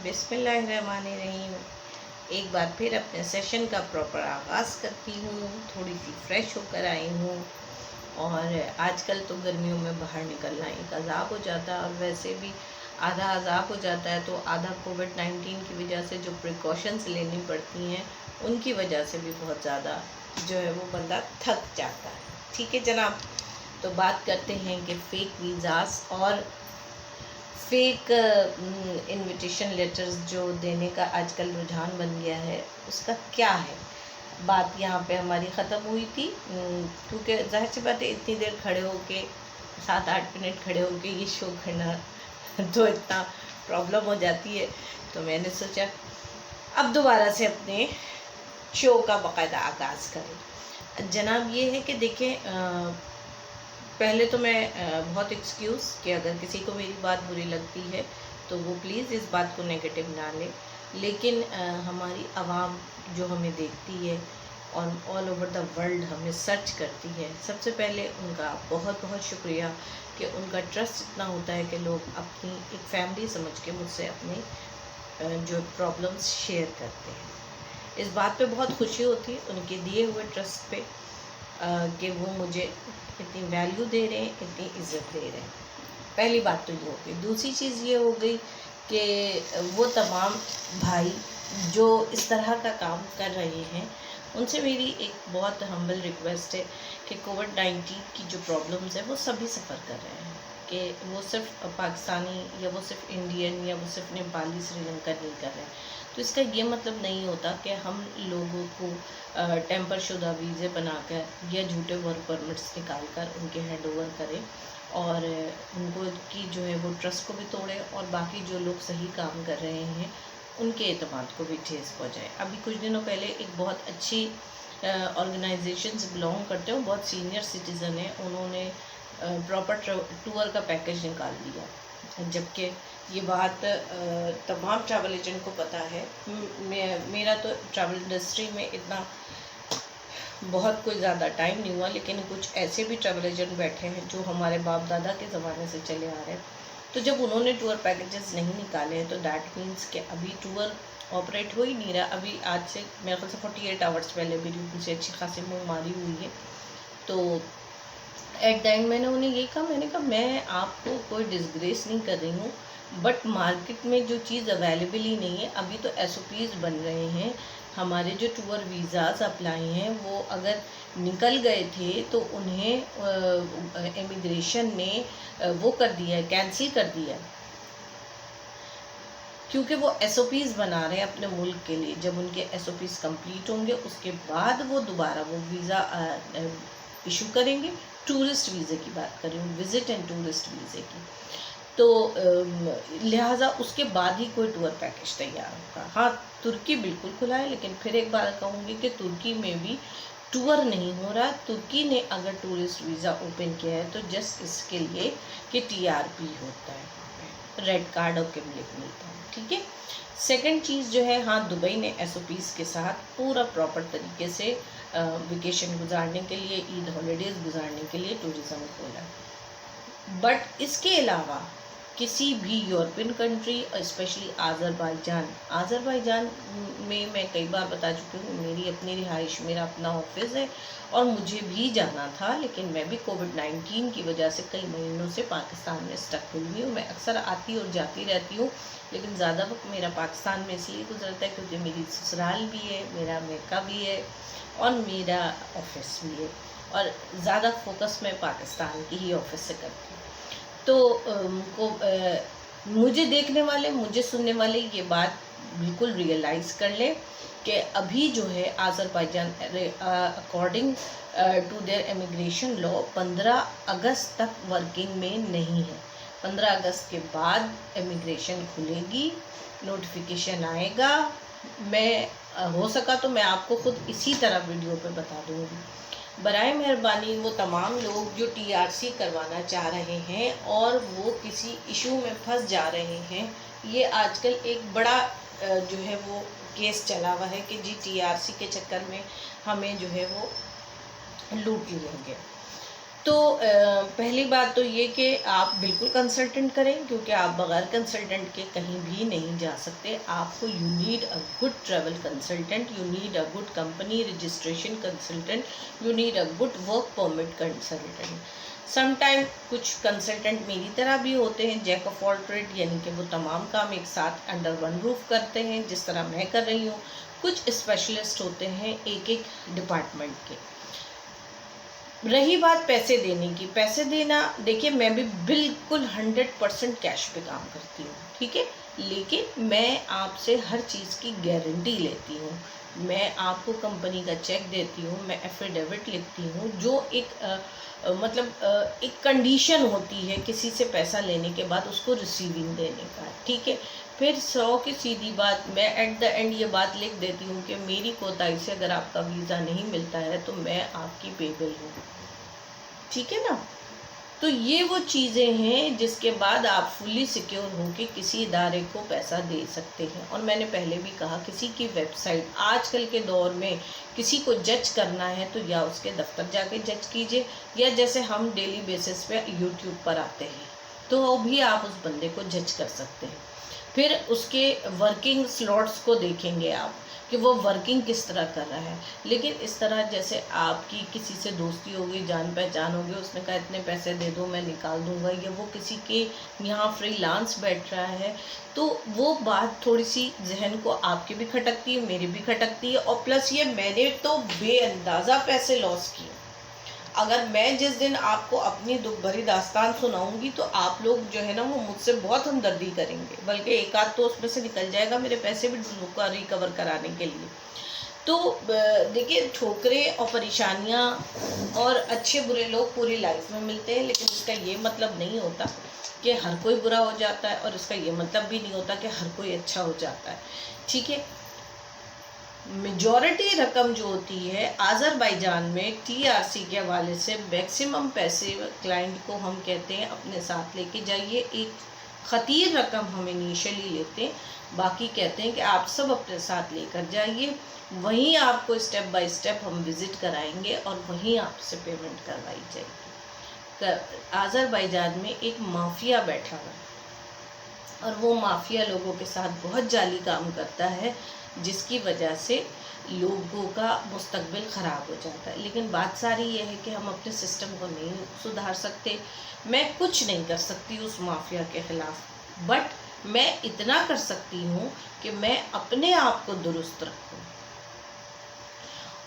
बिस्मिल्लाहिर्रहमानिर्रहीम। एक बार फिर अपने सेशन का प्रॉपर आगाज़ करती हूँ। थोड़ी सी फ्रेश होकर आई हूँ और आजकल तो गर्मियों में बाहर निकलना एक अज़ाब हो जाता है और वैसे भी आधा अज़ाब हो जाता है, तो आधा कोविड-19 की वजह से जो प्रिकॉशंस लेनी पड़ती हैं उनकी वजह से भी बहुत ज़्यादा जो है वो बंदा थक जाता है। ठीक है जनाब, तो बात करते हैं कि फ़ेक वीज़ास और फेक इनविटेशन लेटर्स जो देने का आजकल रुझान बन गया है उसका क्या है। बात यहाँ पे हमारी ख़त्म हुई थी, क्योंकि जाहिर सी बात है इतनी देर खड़े होके 7-8 मिनट खड़े होके ये शो करना तो इतना प्रॉब्लम हो जाती है, तो मैंने सोचा अब दोबारा से अपने शो का बाकायदा आगाज़ करें। जनाब ये है कि देखें, पहले तो मैं बहुत एक्सक्यूज़ कि अगर किसी को मेरी बात बुरी लगती है तो वो प्लीज़ इस बात को नेगेटिव ना ले, लेकिन हमारी आवाम जो हमें देखती है और ऑल ओवर द वर्ल्ड हमें सर्च करती है, सबसे पहले उनका बहुत बहुत शुक्रिया कि उनका ट्रस्ट इतना होता है कि लोग अपनी एक फैमिली समझ के मुझसे अपने जो प्रॉब्लम्स शेयर करते हैं। इस बात पे बहुत खुशी होती है उनके दिए हुए ट्रस्ट पे कि वो मुझे इतनी वैल्यू दे रहे हैं, इतनी इज़्ज़त दे रहे हैं। पहली बात तो ये हो गई। दूसरी चीज़ ये हो गई कि वो तमाम भाई जो इस तरह का काम कर रहे हैं उनसे मेरी एक बहुत हम्बल रिक्वेस्ट है कि कोविड-19 की जो प्रॉब्लम्स है वो सभी सफ़र कर रहे हैं, कि वो सिर्फ पाकिस्तानी या वो सिर्फ इंडियन या वो सिर्फ नेपाली श्रीलंकन नहीं कर रहे हैं। तो इसका ये मतलब नहीं होता कि हम लोगों को टेम्पर शुदा वीज़े बनाकर या झूठे वर्क परमिट्स निकाल कर उनके हैंड ओवर करें और उनको की जो है वो ट्रस्ट को भी तोड़ें और बाकी जो लोग सही काम कर रहे हैं उनके एतमाद को भी ठेस पहुँचाए। अभी कुछ दिनों पहले एक बहुत अच्छी ऑर्गेनाइजेशन से बिलोंग करते हैं, बहुत सीनियर सिटीज़न है, उन्होंने प्रॉपर टूर का पैकेज निकाल दिया, जबकि ये बात तमाम ट्रैवल एजेंट को पता है। मेरा तो ट्रैवल इंडस्ट्री में इतना बहुत कोई ज़्यादा टाइम नहीं हुआ, लेकिन कुछ ऐसे भी ट्रैवल एजेंट बैठे हैं जो हमारे बाप दादा के ज़माने से चले आ रहे हैं। तो जब उन्होंने टूर पैकेजेस नहीं निकाले हैं तो दैट मीन्स कि अभी टूर ऑपरेट हो ही नहीं रहा। अभी आज से मेरे ख्याल से 48 आवर्स पहले मेरी उनसे अच्छी खासी मुँहमारी हुई है। तो एट द एंड मैंने उन्हें यही कहा, मैंने कहा मैं आपको कोई डिसग्रेस नहीं कर रही हूँ, बट मार्केट में जो चीज़ अवेलेबल ही नहीं है। अभी तो SOPs बन रहे हैं, हमारे जो टूर वीज़ाज़ अप्लाई हैं वो अगर निकल गए थे तो उन्हें इमिग्रेशन ने वो कर दिया है, कैंसिल कर दिया है, क्योंकि वो SOPs बना रहे हैं अपने मुल्क के लिए। जब उनके SOPs कंप्लीट होंगे उसके बाद वो दोबारा वो वीज़ा इशू करेंगे। टूरिस्ट वीज़े की बात कर रही हूँ, विज़िट एंड टूरिस्ट वीज़े की। तो लिहाजा उसके बाद ही कोई टूर पैकेज तैयार होगा। हाँ, तुर्की बिल्कुल खुला है, लेकिन फिर एक बार कहूँगी कि तुर्की में भी टूर नहीं हो रहा। तुर्की ने अगर टूरिस्ट वीज़ा ओपन किया है तो जस्ट इसके लिए कि TRP होता है, रेड कार्ड और किमलिक मिलता है। ठीक है। सेकंड चीज़ जो है, हाँ, दुबई ने SOPs के साथ पूरा प्रॉपर तरीके से वेकेशन गुजारने के लिए, ईद हॉलीडेज़ गुजारने के लिए टूरिज़्म खोला। बट इसके अलावा किसी भी यूरोपियन कंट्री, स्पेशली आज़रबाईजान में मैं कई बार बता चुकी हूँ, मेरी अपनी रिहाइश, मेरा अपना ऑफिस है और मुझे भी जाना था, लेकिन मैं भी कोविड-19 की वजह से कई महीनों से पाकिस्तान में स्टक हुई हूँ। मैं अक्सर आती और जाती रहती हूँ, लेकिन ज़्यादा वक्त मेरा पाकिस्तान में इसलिए गुजरता है क्योंकि मेरी ससुराल भी है, मेरा मेका भी है और मेरा ऑफिस भी है, और ज़्यादा फोकस मैं पाकिस्तान की ही ऑफिस से करती हूँ। तो मुझे देखने वाले, मुझे सुनने वाले ये बात बिल्कुल रियलाइज़ कर ले कि अभी जो है Azerbaijan according to their immigration law 15 अगस्त तक वर्किंग में नहीं है। 15 अगस्त के बाद इमिग्रेशन खुलेगी, नोटिफिकेशन आएगा। मैं हो सका तो मैं आपको खुद इसी तरह वीडियो पे बता दूँगी। बराए मेहरबानी वो तमाम लोग जो TRC करवाना चाह रहे हैं और वो किसी इशू में फंस जा रहे हैं, ये आजकल एक बड़ा जो है वो केस चला हुआ है कि जी TRC के चक्कर में हमें जो है वो लूट लेंगे। तो पहली बात तो ये कि आप बिल्कुल कंसल्टेंट करें, क्योंकि आप बगैर कंसल्टेंट के कहीं भी नहीं जा सकते। आपको you need a good travel consultant, you need a good company registration consultant, you need a good work permit consultant. Sometime कुछ कंसल्टेंट मेरी तरह भी होते हैं, जैक ऑफ ऑल ट्रेड, यानी कि वो तमाम काम एक साथ अंडर वन रूफ करते हैं, जिस तरह मैं कर रही हूँ। कुछ स्पेशलिस्ट होते हैं एक एक डिपार्टमेंट के। रही बात पैसे देने की, पैसे देना, देखिए मैं भी बिल्कुल 100% कैश पे काम करती हूँ, ठीक है, लेकिन मैं आपसे हर चीज़ की गारंटी लेती हूँ। मैं आपको कंपनी का चेक देती हूँ, मैं एफिडेविट लिखती हूँ, जो एक मतलब एक कंडीशन होती है किसी से पैसा लेने के बाद उसको रिसीविंग देने का, ठीक है। फिर 100 की सीधी बात, मैं एट द एंड ये बात लिख देती हूँ कि मेरी कोताही से अगर आपका वीज़ा नहीं मिलता है तो मैं आपकी पेबल हूँ, ठीक है ना। तो ये वो चीज़ें हैं जिसके बाद आप फुली सिक्योर होकर किसी इदारे को पैसा दे सकते हैं। और मैंने पहले भी कहा, किसी की वेबसाइट, आजकल के दौर में किसी को जज करना है तो या उसके दफ्तर जाके जज कीजिए, या जैसे हम डेली बेसिस पे यूट्यूब पर आते हैं तो वो भी आप उस बंदे को जज कर सकते हैं। फिर उसके वर्किंग स्लॉट्स को देखेंगे आप कि वो वर्किंग किस तरह कर रहा है। लेकिन इस तरह जैसे आपकी किसी से दोस्ती होगी, जान पहचान होगी, उसने कहा इतने पैसे दे दो मैं निकाल दूंगा, या वो किसी के यहाँ फ्रीलांस बैठ रहा है, तो वो बात थोड़ी सी जहन को आपकी भी खटकती है, मेरी भी खटकती है। और प्लस ये मैंने तो बेअंदाज़ा पैसे लॉस किए। अगर मैं जिस दिन आपको अपनी दुख भरी दास्तान सुनाऊंगी तो आप लोग जो है ना वो मुझसे बहुत हमदर्दी करेंगे, बल्कि एक आध तो उसमें से निकल जाएगा मेरे पैसे भी रिकवर कराने के लिए। तो देखिए, ठोकरें और परेशानियां और अच्छे बुरे लोग पूरी लाइफ में मिलते हैं, लेकिन इसका ये मतलब नहीं होता कि हर कोई बुरा हो जाता है, और इसका ये मतलब भी नहीं होता कि हर कोई अच्छा हो जाता है, ठीक है। मेजॉरिटी रकम जो होती है आज़रबाईजान में टीआरसी के हवाले से मैक्सिमम पैसे क्लाइंट को हम कहते हैं अपने साथ लेके जाइए। एक ख़तीर रकम हम इनिशियली लेते हैं, बाकी कहते हैं कि आप सब अपने साथ लेकर जाइए, वहीं आपको स्टेप बाय स्टेप हम विज़िट कराएंगे और वहीं आपसे पेमेंट करवाई जाएगी। आज़रबाईजान में एक माफिया बैठा हुआ है और वो माफिया लोगों के साथ बहुत जाली काम करता है, जिसकी वजह से लोगों का मुस्तकबिल ख़राब हो जाता है। लेकिन बात सारी ये है कि हम अपने सिस्टम को नहीं सुधार सकते। मैं कुछ नहीं कर सकती उस माफिया के ख़िलाफ़, बट मैं इतना कर सकती हूँ कि मैं अपने आप को दुरुस्त रखूँ।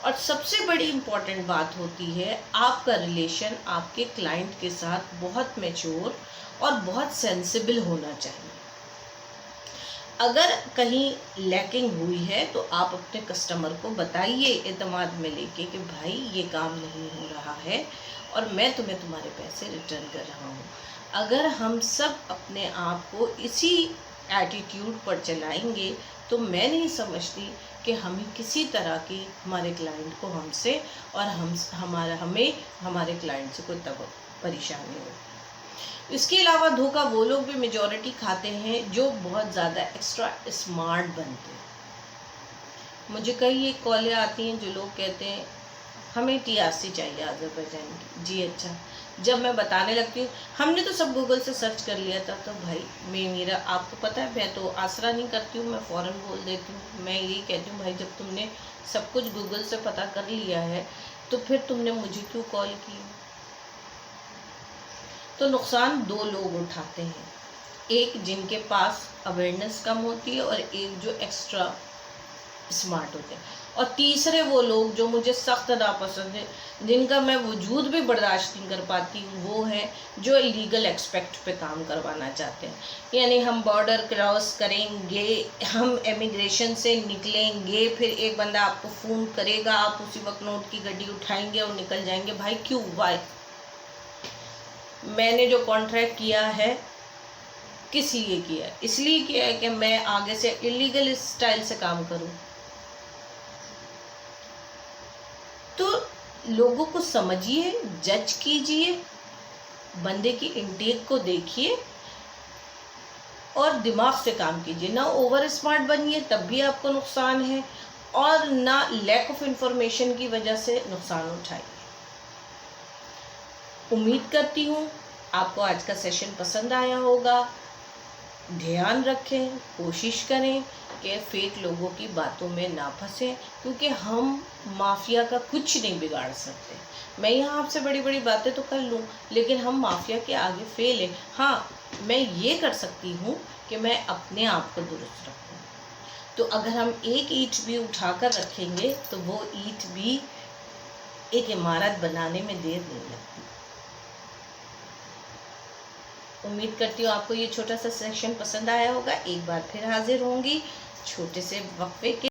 और सबसे बड़ी इम्पॉर्टेंट बात होती है, आपका रिलेशन आपके क्लाइंट के साथ बहुत मैच्योर और बहुत सेंसिबल होना चाहिए। अगर कहीं लैकिंग हुई है तो आप अपने कस्टमर को बताइए एतमाद में लेके कि भाई ये काम नहीं हो रहा है और मैं तुम्हें तुम्हारे पैसे रिटर्न कर रहा हूँ। अगर हम सब अपने आप को इसी एटीट्यूड पर चलाएंगे तो मैं नहीं समझती कि हमें किसी तरह की हमारे क्लाइंट को हमसे और हमें हमारे क्लाइंट से कोई तब परेशानी हो। इसके अलावा धोखा वो लोग भी मेजॉरिटी खाते हैं जो बहुत ज़्यादा एक्स्ट्रा स्मार्ट बनते हैं। मुझे कई एक कॉलें आती हैं जो लोग कहते हैं हमें टीआरसी चाहिए आज़रबाईजान की। जी अच्छा, जब मैं बताने लगती हूँ हमने तो सब गूगल से सर्च कर लिया था, तो भाई मेरा आपको पता है मैं तो आसरा नहीं करती हूँ, मैं फ़ौरन बोल देती हूँ। मैं यही कहती हूँ भाई जब तुमने सब कुछ गूगल से पता कर लिया है तो फिर तुमने मुझे क्यों कॉल की। तो नुकसान दो लोग उठाते हैं, एक जिनके पास अवेयरनेस कम होती है और एक जो एक्स्ट्रा स्मार्ट होते हैं, और तीसरे वो लोग जो मुझे सख्त नापसंद है, जिनका मैं वजूद भी बर्दाश्त नहीं कर पाती हूँ, वो है जो लीगल एक्सपेक्ट पे काम करवाना चाहते हैं। यानी हम बॉर्डर क्रॉस करेंगे, हम इमिग्रेशन से निकलेंगे, फिर एक बंदा आपको फ़ोन करेगा, आप उसी वक्त नोट की गड्डी उठाएंगे और निकल जाएंगे। भाई क्यों, वाई? मैंने जो कॉन्ट्रैक्ट किया है किस लिए किया है? इसलिए किया है कि मैं आगे से इलीगल स्टाइल से काम करूं। तो लोगों को समझिए, जज कीजिए, बंदे की इंटेक को देखिए और दिमाग से काम कीजिए। ना ओवर स्मार्ट बनिए तब भी आपको नुकसान है, और ना लैक ऑफ इंफॉर्मेशन की वजह से नुकसान उठाइए। उम्मीद करती हूँ आपको आज का सेशन पसंद आया होगा। ध्यान रखें, कोशिश करें कि फेक लोगों की बातों में ना फंसें, क्योंकि हम माफिया का कुछ नहीं बिगाड़ सकते। मैं यहाँ आपसे बड़ी बड़ी बातें तो कर लूँ, लेकिन हम माफिया के आगे फेल हैं। हाँ, मैं ये कर सकती हूँ कि मैं अपने आप को दुरुस्त रखूँ। तो अगर हम एक ईंट भी उठाकर रखेंगे तो वो ईंट भी एक इमारत बनाने में देर नहीं लगती। उम्मीद करती हूँ आपको ये छोटा सा सेक्शन पसंद आया होगा। एक बार फिर हाजिर होंगी छोटे से वक्फे के